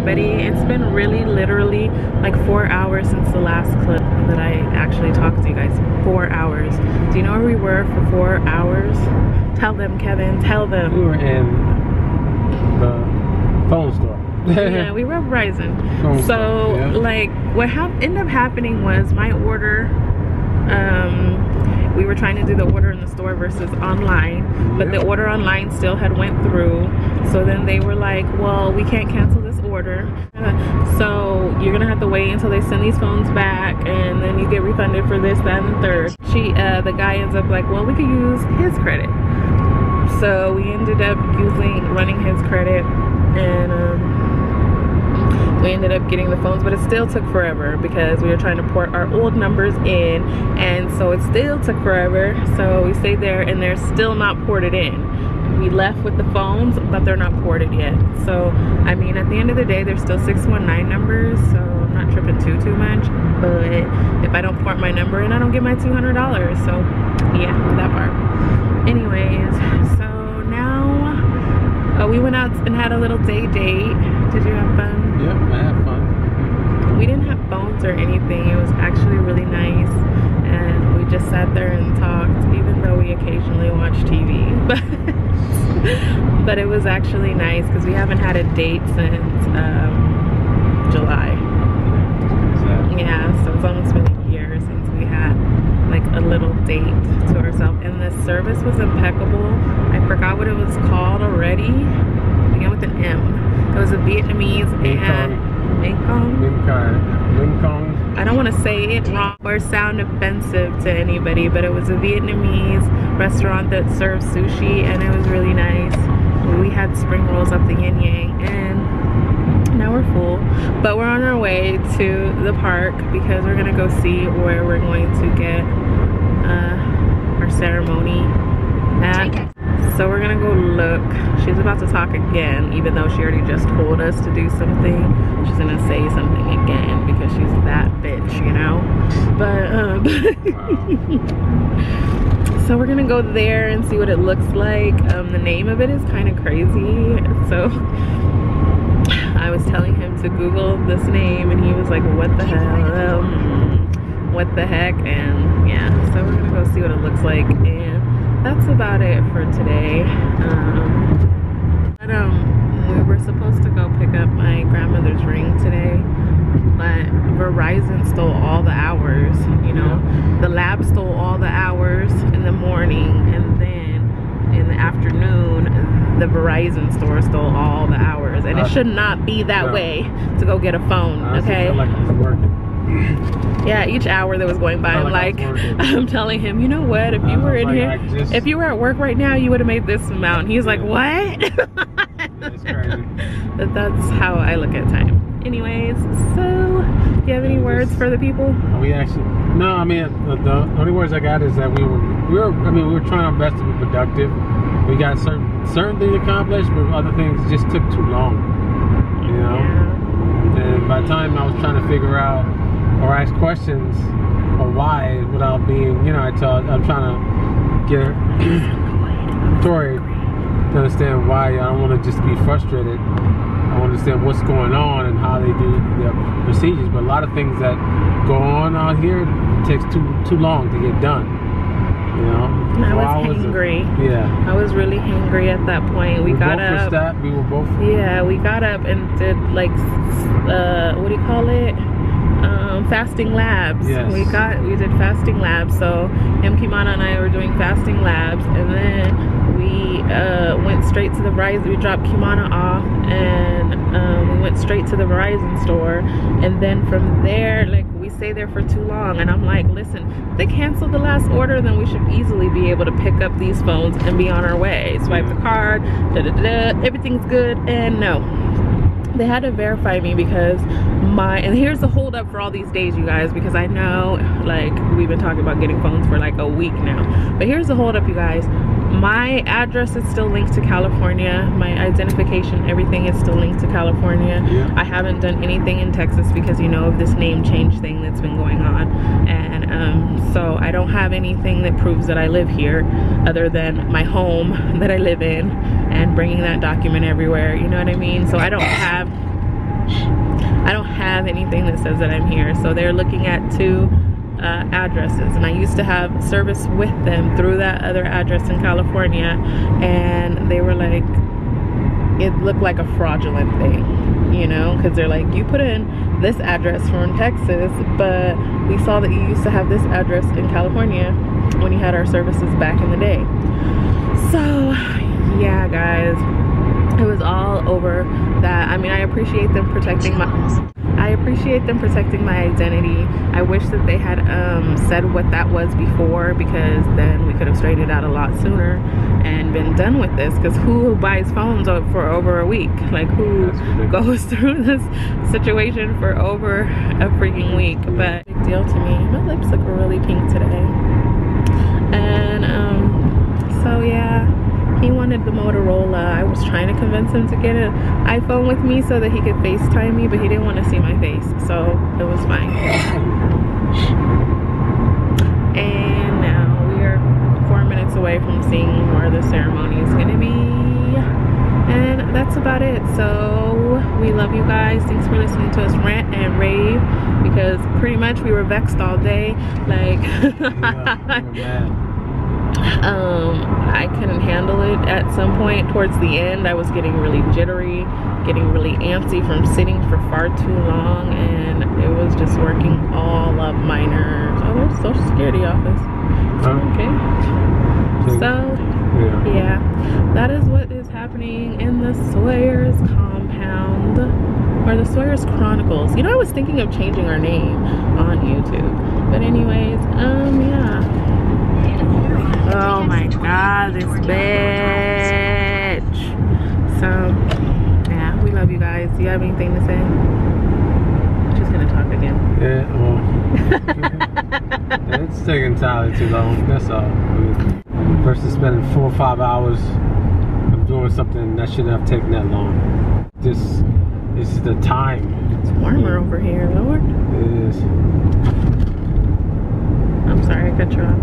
everybody. It's been really literally like 4 hours since the last clip that I actually talked to you guys. 4 hours. Do you know where we were for 4 hours? Tell them, Kevin, tell them. We were in the phone store. Yeah, we were at Verizon. So yeah. like what ended up happening was my order, we were trying to do the order in the store versus online, but the order online still had went through. So then they were like, well, we can't cancel this order, so you're gonna have to wait until they send these phones back, and then you get refunded for this, that, and the third. The guy ends up like, well, we could use his credit. So we ended up running his credit, and we ended up getting the phones, but it still took forever because we were trying to port our old numbers in, and so it still took forever. So we stayed there and they're still not ported in. We left with the phones, but they're not ported yet. So I mean, at the end of the day, they're still 619 numbers, so I'm not tripping too much. But if I don't port my number in, I don't get my $200. So yeah, that part. Anyways, so now we went out and had a little date. Did you have fun? Yep, I had fun. We didn't have phones or anything. It was actually really nice, and we just sat there and talked, even though we occasionally watch TV. But it was actually nice because we haven't had a date since July. Exactly. Yeah, so it's almost been a year since we had like a little date to ourselves, and the service was impeccable. I forgot what it was called already. It began with an M. It was a Vietnamese and I don't want to say it wrong or sound offensive to anybody, but it was a Vietnamese restaurant that served sushi, and it was really nice. We had spring rolls up the yin yang, and now we're full, but we're on our way to the park because we're gonna go see where we're going to get our ceremony at. So we're gonna go look. She's about to talk again, even though she already just told us to do something. She's gonna say something again because she's that bitch, you know? But so we're gonna go there and see what it looks like. The name of it is kind of crazy. So I was telling him to Google this name, and he was like, what the hell? What the heck? And yeah, so we're gonna go see what it looks like, and that's about it for today. We were supposed to go pick up my grandmother's ring today, but Verizon stole all the hours, you know. The lab stole all the hours in the morning, and then in the afternoon the Verizon store stole all the hours, and it should not be that way to go get a phone. Okay, I feel like I was working. Yeah, each hour that was going by, I'm telling him, you know what, if you were in here, if you were at work right now, you would have made this amount. And he's like, what? That's crazy. But that's how I look at time. Anyways, so do you have any words for the people? We actually, no, I mean, the only words I got is that we were trying our best to be productive. We got certain things accomplished, but other things just took too long, you know? Yeah. And by the time I was trying to figure out or ask questions or why without being, you know, I'm trying to get Tori to understand why. I don't want to just be frustrated. I want to understand what's going on and how they do their procedures. But a lot of things that go on out here takes too long to get done. You know, I was hangry. I was really hangry at that point. We got up. We were both. Yeah, we got up and did like, what do you call it? Fasting labs. Yes. We did fasting labs. So Kimana and I were doing fasting labs, and then we went straight to the Verizon. We dropped Kimana off, and we went straight to the Verizon store, and then from there, like, we stayed there for too long, and I'm like, listen, if they canceled the last order, then we should easily be able to pick up these phones and be on our way. Swipe the card, everything's good, and no. They had to verify me because and here's the hold up for all these days, you guys, because I know, like, we've been talking about getting phones for like a week now, but here's the hold up, you guys. My address is still linked to California. My identification, everything is still linked to California. I haven't done anything in Texas because, you know, of this name change thing that's been going on, and so I don't have anything that proves that I live here other than my home that I live in and bringing that document everywhere, you know what I mean? So I don't have I don't have anything that says that I'm here. So they're looking at 2 addresses, and I used to have service with them through that other address in California, and they were like, it looked like a fraudulent thing, you know, because they're like, you put in this address from Texas, but we saw that you used to have this address in California when you had our services back in the day. So yeah, guys, it was all over that. I mean, I appreciate them protecting my identity. I wish that they had said what that was before, because then we could have straightened it out a lot sooner and been done with this. Because who buys phones for over a week? Like, who goes through this situation for over a freaking week? But big deal to me. My lips look really pink today. And so yeah, he wanted the Motorola. I was trying to convince him to get an iPhone with me so that he could FaceTime me, but he didn't want to see my face, so it was fine. And now we are 4 minutes away from seeing where the ceremony is going to be. And that's about it. So we love you guys. Thanks for listening to us rant and rave, because pretty much we were vexed all day. Like, I couldn't handle it at some point. Towards the end, I was getting really jittery, getting really antsy from sitting for far too long, and it was just working all up my nerves. Oh, there's Social Security office. Okay. So yeah, that is what is happening in the Sawyer's compound, or the Sawyer's Chronicles. You know, I was thinking of changing our name on YouTube, but anyways, yeah. Oh my god, this bitch. So yeah, we love you guys. Do you have anything to say? I'm just gonna talk again. Yeah, well, it's taking entirely too long, that's all. I mean, versus spending 4 or 5 hours of doing something that shouldn't have taken that long. This is the time. It's warmer over here, Lord. It is. I'm sorry I cut you off.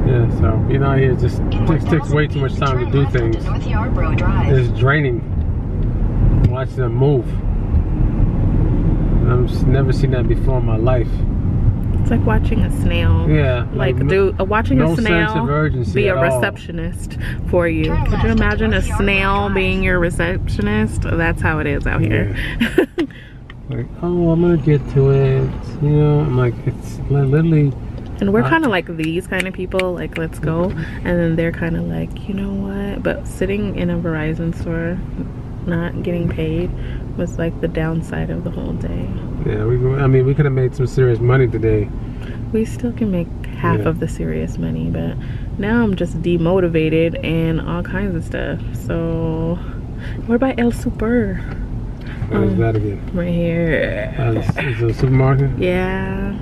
Yeah, so being out here just takes way too much time to do things. It's draining. Watch them move. I've just never seen that before in my life. It's like watching a snail. Yeah. Like watching no a snail sense of urgency be a at all. receptionist for you. Could you imagine a snail being your receptionist? That's how it is out here. Yeah. Like, oh, I'm gonna get to it. You know, I'm like, it's literally. And we're kind of like these kind of people, like, let's go. And then they're kind of like, you know what? But sitting in a Verizon store, not getting paid, was like the downside of the whole day. Yeah, I mean, we could have made some serious money today. We still can make half of the serious money, but now I'm just demotivated and all kinds of stuff. So, what about El Super? What is that again? Right here. Is it a supermarket? Yeah.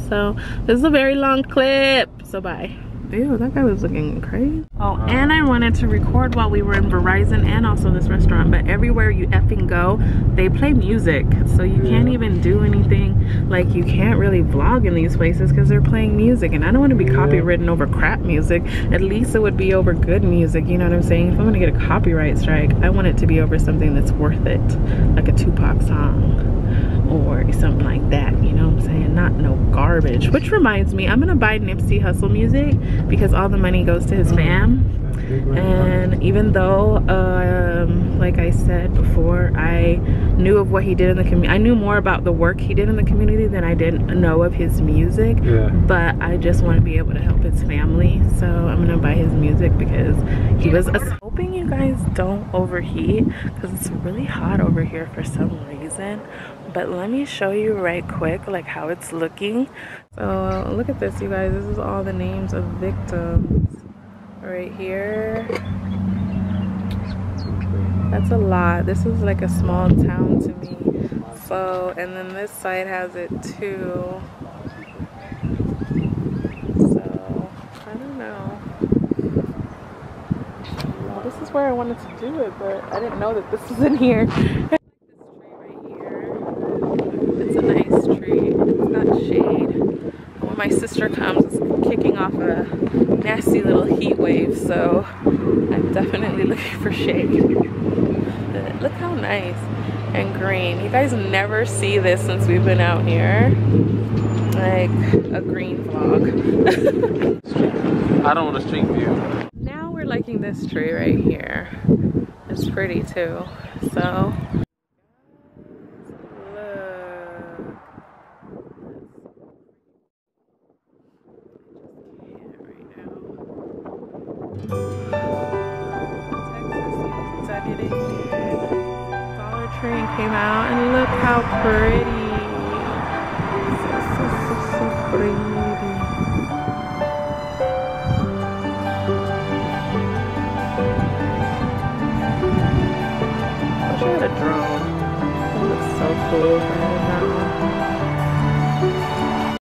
So this is a very long clip, so bye. Ew, that guy was looking crazy. Oh, and I wanted to record while we were in Verizon and also this restaurant, but everywhere you effing go, they play music. So you can't even do anything. Like, you can't really vlog in these places because they're playing music. And I don't want to be copywritten over crap music. At least it would be over good music, you know what I'm saying? If I'm gonna get a copyright strike, I want it to be over something that's worth it. Like a Tupac song or something like that, you know what I'm saying? Not no garbage. Which reminds me, I'm gonna buy Nipsey Hussle music because all the money goes to his fam. And even though like I said before, I knew of what he did in the community, I knew more about the work he did in the community than I did know of his music. But I just want to be able to help his family, so I'm gonna buy his music because he was hoping you guys don't overheat because it's really hot over here for some reason. But let me show you right quick like how it's looking. So look at this, you guys. This is all the names of victims right here. That's a lot. This is like a small town to me. So, and then this side has it too. So I don't know. Well, this is where I wanted to do it, but I didn't know that this was in here. My sister comes, it's kicking off a nasty little heat wave, so I'm definitely looking for shade. But look how nice. and green. You guys never see this since we've been out here. Like a green vlog. I don't want a street view. Now we're liking this tree right here. It's pretty too. So Dollar Tree came out and look how pretty. So pretty. I wish I had a drone. That looks so cool.